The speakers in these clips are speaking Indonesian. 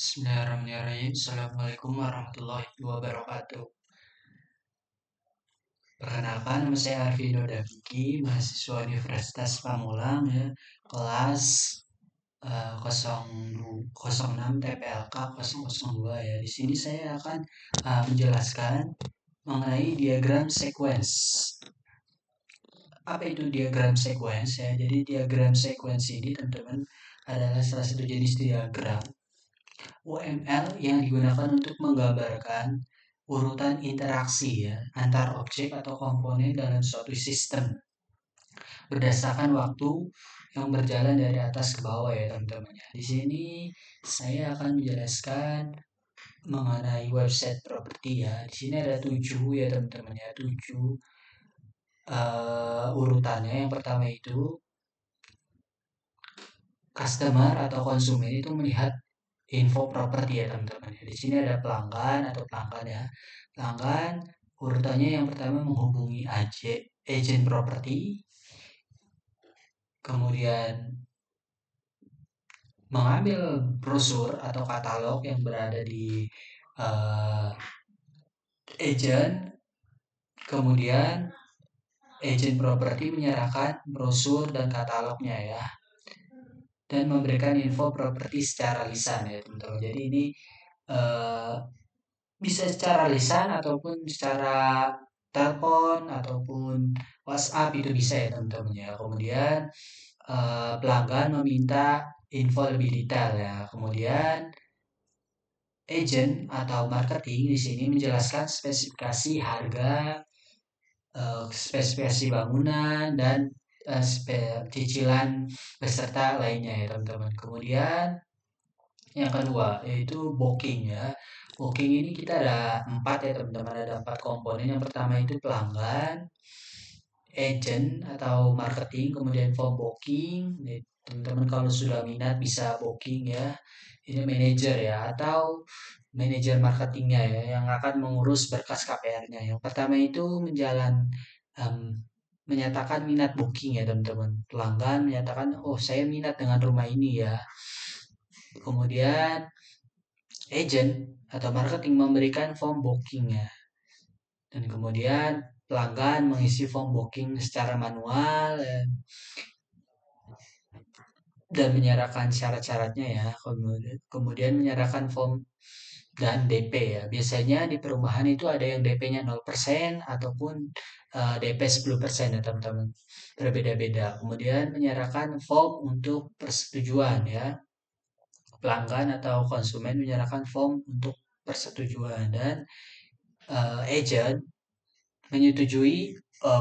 Bismillahirrahmanirrahim. Assalamualaikum warahmatullahi wabarakatuh. Perkenalkan, nama saya Arvindo Daviki, mahasiswa Universitas Pamulang, ya, kelas 06 TPLK 002, ya. Di sini saya akan menjelaskan mengenai diagram sequence. Apa itu diagram sequence, ya? Jadi diagram sequence ini, teman-teman, adalah salah satu jenis diagram UML yang digunakan untuk menggambarkan urutan interaksi, ya, antar objek atau komponen dalam suatu sistem berdasarkan waktu yang berjalan dari atas ke bawah, ya teman-teman. Di sini saya akan menjelaskan mengenai website properti, ya. Di sini ada 7, ya teman-teman, ya, 7 urutannya. Yang pertama itu customer atau konsumen itu melihat info properti, ya teman-teman. Di sini ada pelanggan atau pelanggan, ya. Pelanggan urutannya yang pertama menghubungi agent properti, kemudian mengambil brosur atau katalog yang berada di uh, agent, kemudian agent properti menyerahkan brosur dan katalognya, ya, dan memberikan info properti secara lisan, ya teman-teman. Jadi ini uh, bisa secara lisan ataupun secara telepon ataupun WhatsApp, itu bisa, ya teman-teman, ya. Kemudian pelanggan meminta info lebih detail, ya. Kemudian agent atau marketing di sini menjelaskan spesifikasi harga, spesifikasi bangunan, dan cicilan beserta lainnya, ya teman-teman. Kemudian yang kedua yaitu booking, ya. Booking ini kita ada 4, ya teman-teman. Ada 4 komponen. Yang pertama itu pelanggan, agent atau marketing, kemudian form booking. Teman-teman kalau sudah minat bisa booking, ya. Ini manajer, ya, atau manajer marketingnya, ya, yang akan mengurus berkas KPR-nya. Yang pertama itu em, menyatakan minat booking, ya teman-teman. Pelanggan menyatakan, oh saya minat dengan rumah ini, ya. Kemudian agent atau marketing memberikan form booking-nya, dan kemudian pelanggan mengisi form booking secara manual, ya, dan menyerahkan syarat-syaratnya, ya. Kemudian menyerahkan form dan DP, ya. Biasanya di perumahan itu ada yang DP-nya 0% ataupun DP 10%, ya teman-teman. Berbeda-beda. Kemudian menyerahkan form untuk persetujuan, ya. Pelanggan atau konsumen menyerahkan form untuk persetujuan, dan agent menyetujui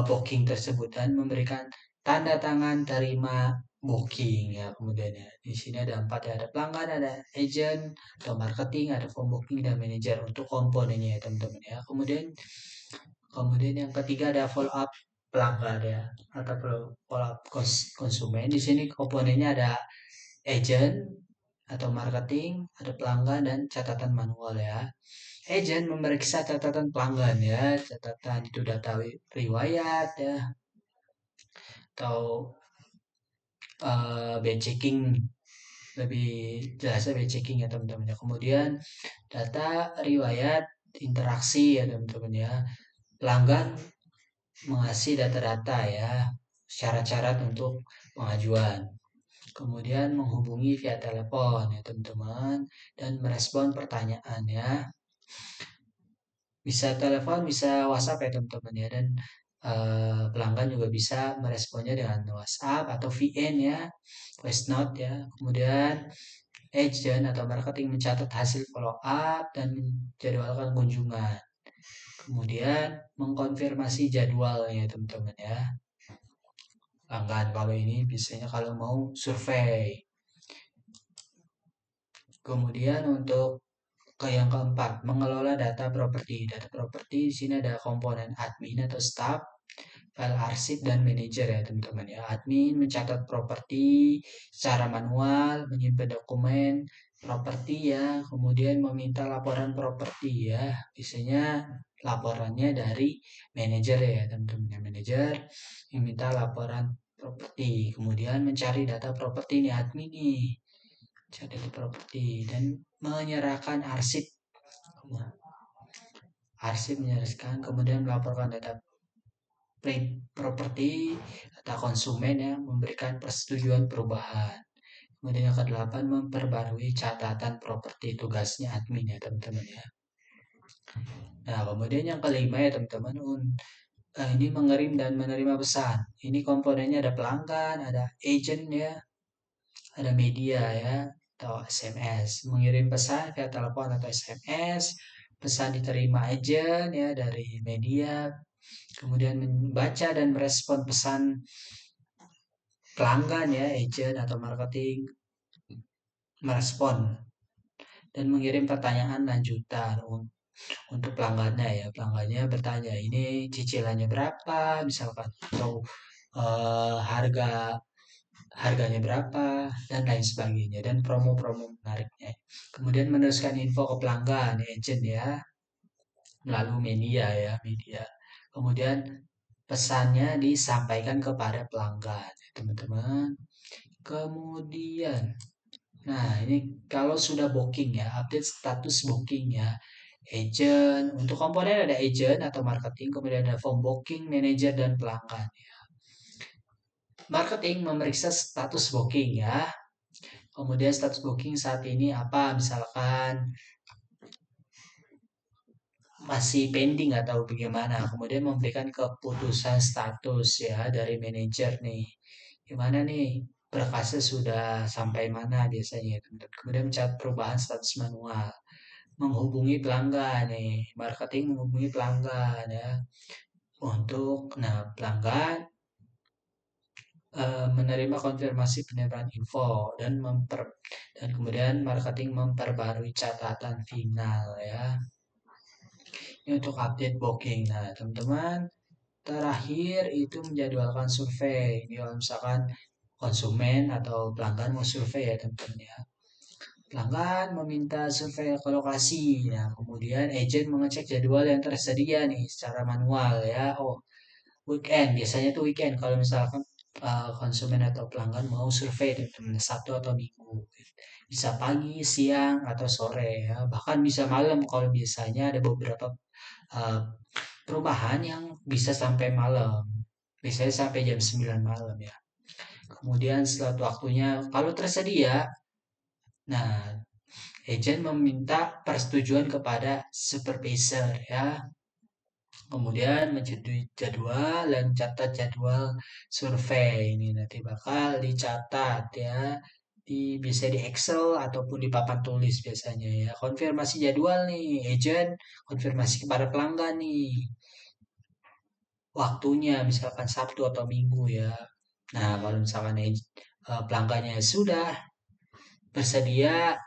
booking tersebut dan memberikan tanda tangan terima booking, ya. Kemudian, ya, di sini ada 4, ya. Ada pelanggan, ada agent atau marketing, ada form booking, dan manajer untuk komponennya, ya teman-teman, ya. Kemudian yang ketiga ada follow up pelanggan, ya, atau follow up konsumen. Di sini komponennya ada agent atau marketing, ada pelanggan, dan catatan manual, ya. Agent memeriksa catatan pelanggan, ya. Catatan itu data riwayat, ya, atau bad checking, lebih jelasnya bad checking, ya teman-teman, ya. Kemudian data riwayat interaksi, ya teman-teman, ya. Pelanggan mengasih data-data, ya, syarat-syarat untuk pengajuan. Kemudian menghubungi via telepon, ya teman-teman, dan merespon pertanyaan, ya. Bisa telepon, bisa WhatsApp, ya teman-teman, ya. Dan pelanggan juga bisa meresponnya dengan WhatsApp atau VN, ya, voice note, ya. Kemudian agent atau marketing mencatat hasil follow up dan menjadwalkan kunjungan. Kemudian mengkonfirmasi jadwalnya, teman-teman, ya. Pelanggan kalau ini biasanya kalau mau survei. Kemudian untuk yang keempat, mengelola data properti. Data properti di sini ada komponen admin atau staff, file arsip, dan manajer, ya teman-teman, ya. Admin mencatat properti secara manual, menyimpan dokumen properti, ya. Kemudian meminta laporan properti, ya. Biasanya laporannya dari manajer, ya teman-teman, ya. Manajer yang minta laporan properti. Kemudian mencari data properti, nih admin nih. Identity properti dan menyerahkan arsip. Nah, arsip menyerahkan kemudian melaporkan data properti atau konsumen ya memberikan persetujuan perubahan. Kemudian yang kedelapan memperbarui catatan properti tugasnya admin ya teman-teman ya. Nah kemudian yang kelima ya teman-teman ini mengirim dan menerima pesan. Ini komponennya ada pelanggan, ada agent ya, ada media ya, atau SMS. Mengirim pesan via telepon atau SMS, pesan diterima agent ya dari media, kemudian membaca dan merespon pesan pelanggan ya, agent atau marketing, merespon dan mengirim pertanyaan lanjutan untuk pelanggannya ya. Pelanggannya bertanya, ini cicilannya berapa, misalkan, atau harga harganya berapa dan lain sebagainya dan promo-promo menariknya. Kemudian meneruskan info ke pelanggan, agent ya, lalu media ya, media. Kemudian pesannya disampaikan kepada pelanggan, ya, teman-teman. Kemudian, nah ini kalau sudah booking ya, update status booking ya. Agent, untuk komponen ada agent atau marketing, kemudian ada form booking, manager, dan pelanggan. Marketing memeriksa status booking ya. Kemudian status booking saat ini apa? Misalkan masih pending atau bagaimana. Kemudian memberikan keputusan status ya dari manajer nih. Gimana nih? Berkasnya sudah sampai mana biasanya. Kemudian mencatat perubahan status manual. Menghubungi pelanggan nih. Marketing menghubungi pelanggan ya. Nah pelanggan menerima konfirmasi penerimaan info dan kemudian marketing memperbarui catatan final ya. Ini untuk update booking. Nah, teman-teman, terakhir itu menjadwalkan survei. Ini kalau misalkan konsumen atau pelanggan mau survei ya teman-teman ya. Pelanggan meminta survei ke lokasi. Nah, kemudian agent mengecek jadwal yang tersedia nih secara manual ya. Oh, weekend biasanya tuh weekend kalau misalkan konsumen atau pelanggan mau survei teman-teman Sabtu atau Minggu, bisa pagi, siang atau sore ya, bahkan bisa malam kalau biasanya ada beberapa uh, perubahan yang bisa sampai malam, biasanya sampai jam 9 malam ya. Kemudian setelah waktunya kalau tersedia, nah agent meminta persetujuan kepada supervisor ya. Kemudian menyetujui jadwal dan catat jadwal survei ini nanti bakal dicatat ya bisa di Excel ataupun di papan tulis biasanya ya. Konfirmasi jadwal nih, agent konfirmasi kepada pelanggan nih waktunya misalkan Sabtu atau Minggu ya. Nah, kalau misalkan pelanggannya sudah bersedia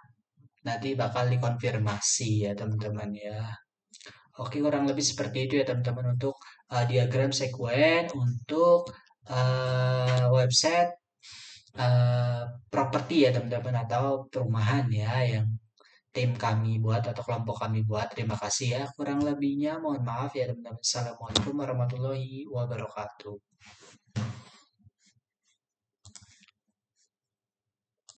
nanti bakal dikonfirmasi ya teman-teman ya. Oke, kurang lebih seperti itu ya teman-teman untuk diagram sekuen untuk website properti ya teman-teman atau perumahan ya yang tim kami buat atau kelompok kami buat. Terima kasih ya. Kurang lebihnya mohon maaf ya teman-teman. Assalamualaikum warahmatullahi wabarakatuh.